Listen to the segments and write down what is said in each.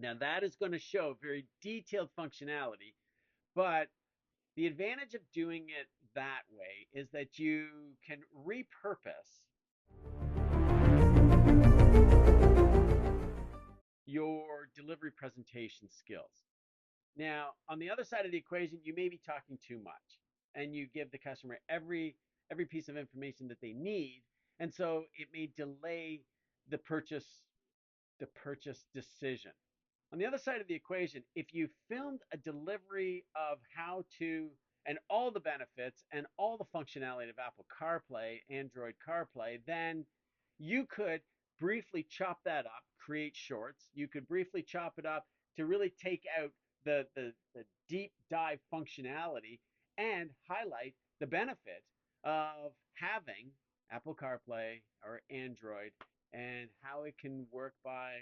Now, that is going to show very detailed functionality, but the advantage of doing it that way is that you can repurpose your delivery presentation skills. Now, on the other side of the equation, you may be talking too much and you give the customer every piece of information that they need, and so it may delay the purchase decision. On the other side of the equation, if you filmed a delivery of how to and all the benefits and all the functionality of Apple CarPlay, Android CarPlay, then you could briefly chop that up, create shorts. You could briefly chop it up to really take out the deep dive functionality and highlight the benefit of having Apple CarPlay or Android and how it can work by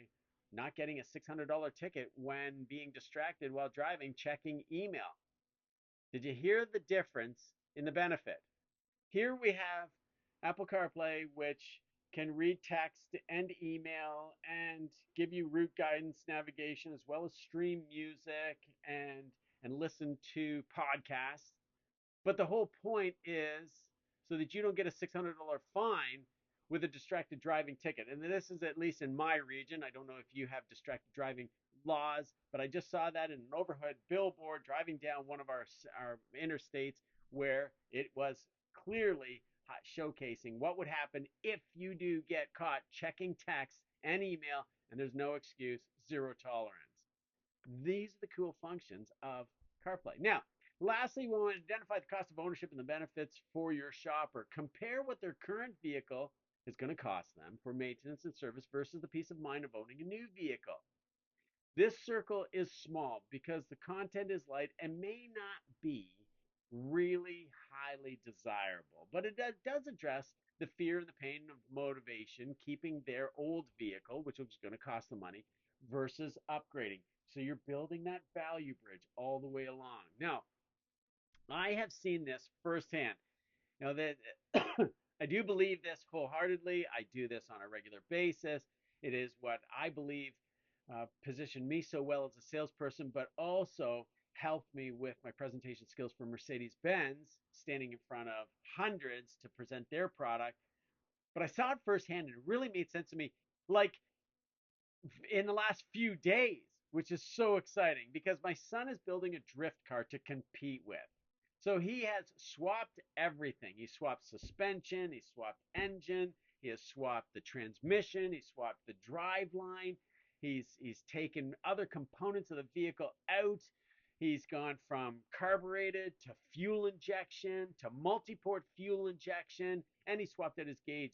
not getting a $600 ticket when being distracted while driving, checking email. Did you hear the difference in the benefit? Here we have Apple CarPlay, which can read text and email and give you route guidance, navigation, as well as stream music and listen to podcasts. But the whole point is so that you don't get a $600 fine with a distracted driving ticket. And this is at least in my region. I don't know if you have distracted driving laws, but I just saw that in an overhead billboard driving down one of our interstates where it was clearly showcasing what would happen if you do get caught checking text and email, and there's no excuse, zero tolerance. These are the cool functions of CarPlay. Now, lastly, we want to identify the cost of ownership and the benefits for your shopper. Compare what their current vehicle is going to cost them for maintenance and service versus the peace of mind of owning a new vehicle. This circle is small because the content is light and may not be really highly desirable, but it does address the fear and the pain of motivation, keeping their old vehicle, which is going to cost them money, versus upgrading. So you're building that value bridge all the way along. Now, I have seen this firsthand. You know that I do believe this wholeheartedly. I do this on a regular basis. It is what I believe positioned me so well as a salesperson, but also helped me with my presentation skills for Mercedes Benz, standing in front of hundreds to present their product. But I saw it firsthand and it really made sense to me. Like in the last few days, which is so exciting because my son is building a drift car to compete with. So he has swapped everything. He swapped suspension, he swapped engine, he has swapped the transmission, he swapped the drive line. He's taken other components of the vehicle out. He's gone from carbureted to fuel injection to multi-port fuel injection, and he swapped out his gauges.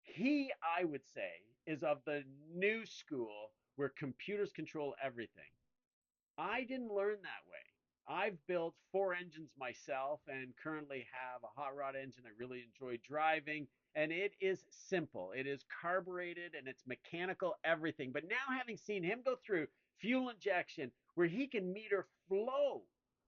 He, I would say, is of the new school where computers control everything. I didn't learn that way. I've built four engines myself and currently have a hot rod engine I really enjoy driving. And it is simple. It is carbureted and it's mechanical, everything. But now, having seen him go through fuel injection, where he can meter flow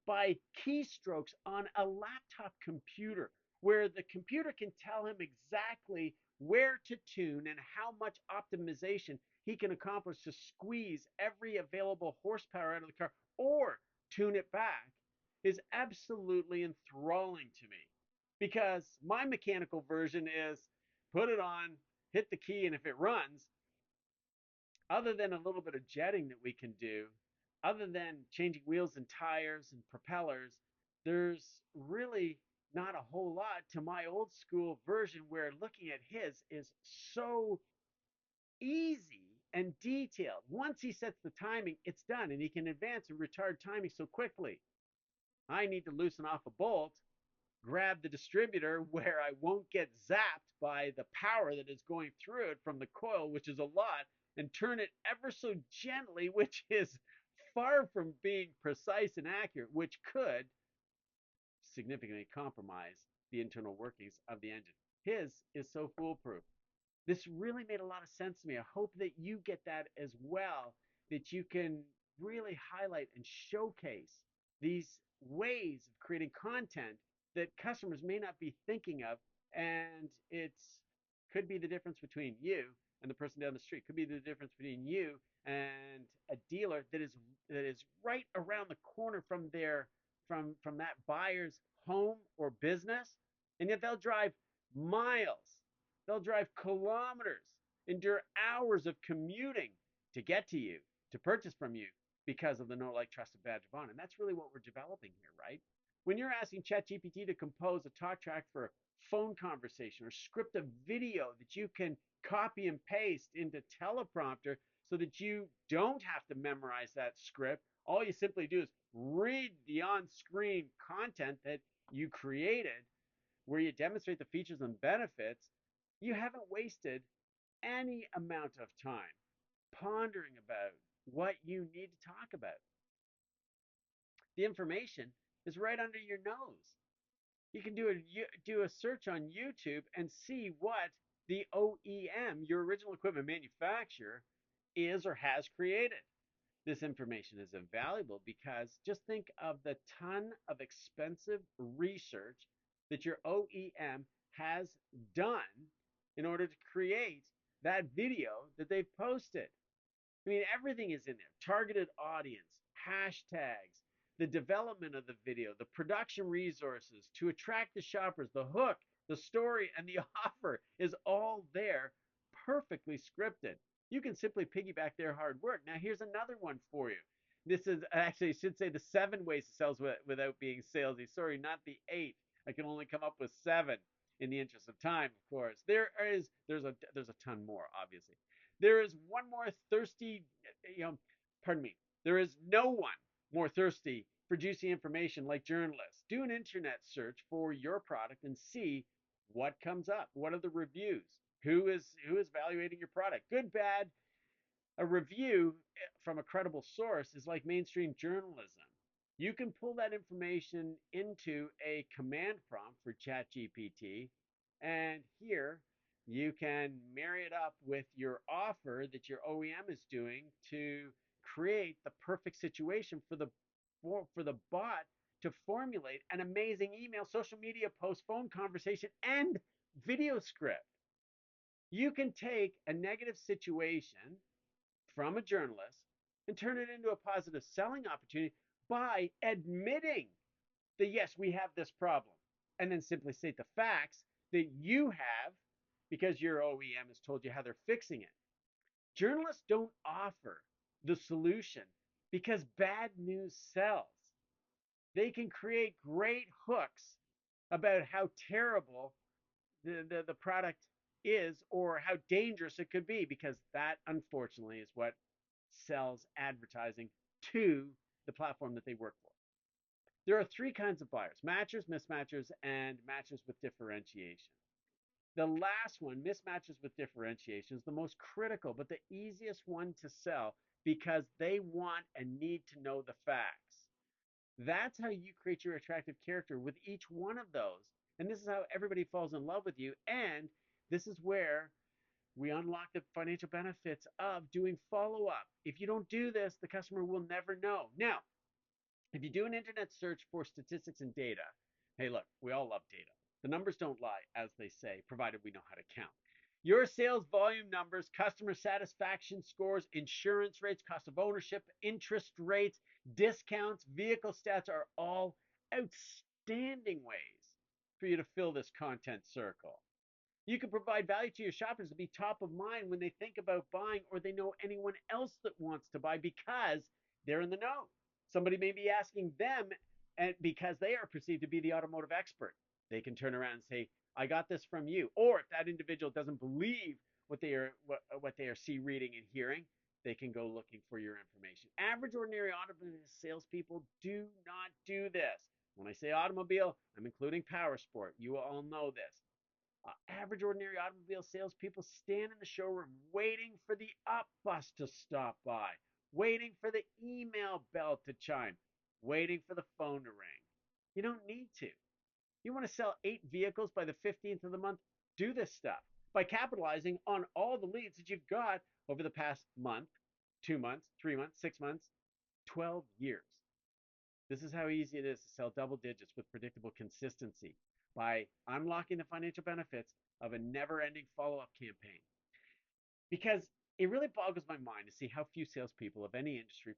by keystrokes on a laptop computer, where the computer can tell him exactly where to tune and how much optimization he can accomplish to squeeze every available horsepower out of the car or tune it back is absolutely enthralling to me because my mechanical version is put it on, hit the key, and if it runs, other than a little bit of jetting that we can do, other than changing wheels and tires and propellers, there's really not a whole lot to my old school version where looking at his is so easy and detailed. Once he sets the timing, it's done, and he can advance and retard timing so quickly. I need to loosen off a bolt, grab the distributor where I won't get zapped by the power that is going through it from the coil, which is a lot, and turn it ever so gently, which is far from being precise and accurate, which could significantly compromise the internal workings of the engine. His is so foolproof. This really made a lot of sense to me. I hope that you get that as well, that you can really highlight and showcase these ways of creating content that customers may not be thinking of. And it's could be the difference between you and the person down the street, could be the difference between you and a dealer that is right around the corner from their from that buyer's home or business, and yet they'll drive miles, they'll drive kilometers, endure hours of commuting to get to you, to purchase from you, because of the no like trusted badge of honor. And that's really what we're developing here, right? When you're asking ChatGPT to compose a talk track for a phone conversation or script a video that you can copy and paste into teleprompter so that you don't have to memorize that script, all you simply do is read the on-screen content that you created where you demonstrate the features and benefits. You haven't wasted any amount of time pondering about what you need to talk about. The information is right under your nose. You can do a search on YouTube and see what the OEM, your original equipment manufacturer, is or has created. This information is invaluable because just think of the ton of expensive research that your OEM has done in order to create that video that they've posted. I mean, everything is in there. Targeted audience, hashtags, the development of the video, the production resources to attract the shoppers, the hook, the story, and the offer is all there, perfectly scripted. You can simply piggyback their hard work. Now, here's another one for you. This is actually, I should say, the 7 ways to sell without being salesy. Sorry, not the 8. I can only come up with 7 in the interest of time, of course. There's a ton more, obviously. There is one more thirsty, you know, pardon me. There is no one more thirsty for juicy information like journalists. Do an internet search for your product and see what comes up. What are the reviews? Who is evaluating your product? Good, bad. A review from a credible source is like mainstream journalism. You can pull that information into a command prompt for ChatGPT, and here you can marry it up with your offer that your OEM is doing to create the perfect situation for the bot to formulate an amazing email, social media post, phone conversation, and video script. You can take a negative situation from a journalist and turn it into a positive selling opportunity by admitting that, yes, we have this problem, and then simply state the facts that you have because your OEM has told you how they're fixing it. Journalists don't offer the solution because bad news sells. They can create great hooks about how terrible the product is or how dangerous it could be, because that unfortunately is what sells advertising to the platform that they work for. There are 3 kinds of buyers: matchers, mismatchers, and matchers with differentiation. The last one, mismatchers with differentiation, is the most critical but the easiest one to sell because they want and need to know the facts. That's how you create your attractive character with each one of those. And this is how everybody falls in love with you. And this is where we unlock the financial benefits of doing follow up. If you don't do this, the customer will never know. Now, if you do an internet search for statistics and data, hey, look, we all love data. The numbers don't lie, as they say, provided we know how to count. Your sales volume numbers, customer satisfaction scores, insurance rates, cost of ownership, interest rates, discounts, vehicle stats are all outstanding ways for you to fill this content circle. You can provide value to your shoppers to be top of mind when they think about buying or they know anyone else that wants to buy because they're in the know. Somebody may be asking them, and because they are perceived to be the automotive expert, they can turn around and say, I got this from you. Or if that individual doesn't believe what they are see, reading, and hearing, they can go looking for your information. Average, ordinary automobile salespeople do not do this. When I say automobile, I'm including power sport. You all know this. Average, ordinary automobile salespeople stand in the showroom waiting for the up bus to stop by, waiting for the email bell to chime, waiting for the phone to ring. You don't need to. You want to sell 8 vehicles by the 15th of the month? Do this stuff by capitalizing on all the leads that you've got over the past month, 2 months, 3 months, 6 months, 12 years. This is how easy it is to sell double digits with predictable consistency by unlocking the financial benefits of a never ending follow up campaign. Because It really boggles my mind to see how few salespeople of any industry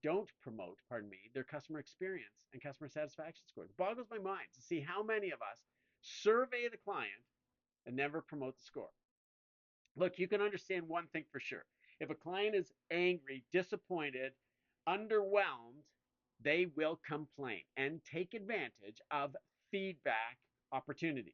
don't promote, pardon me, their customer experience and customer satisfaction scores. It boggles my mind to see how many of us survey the client and never promote the score. Look, you can understand one thing for sure. If a client is angry, disappointed, underwhelmed, they will complain and take advantage of feedback opportunities.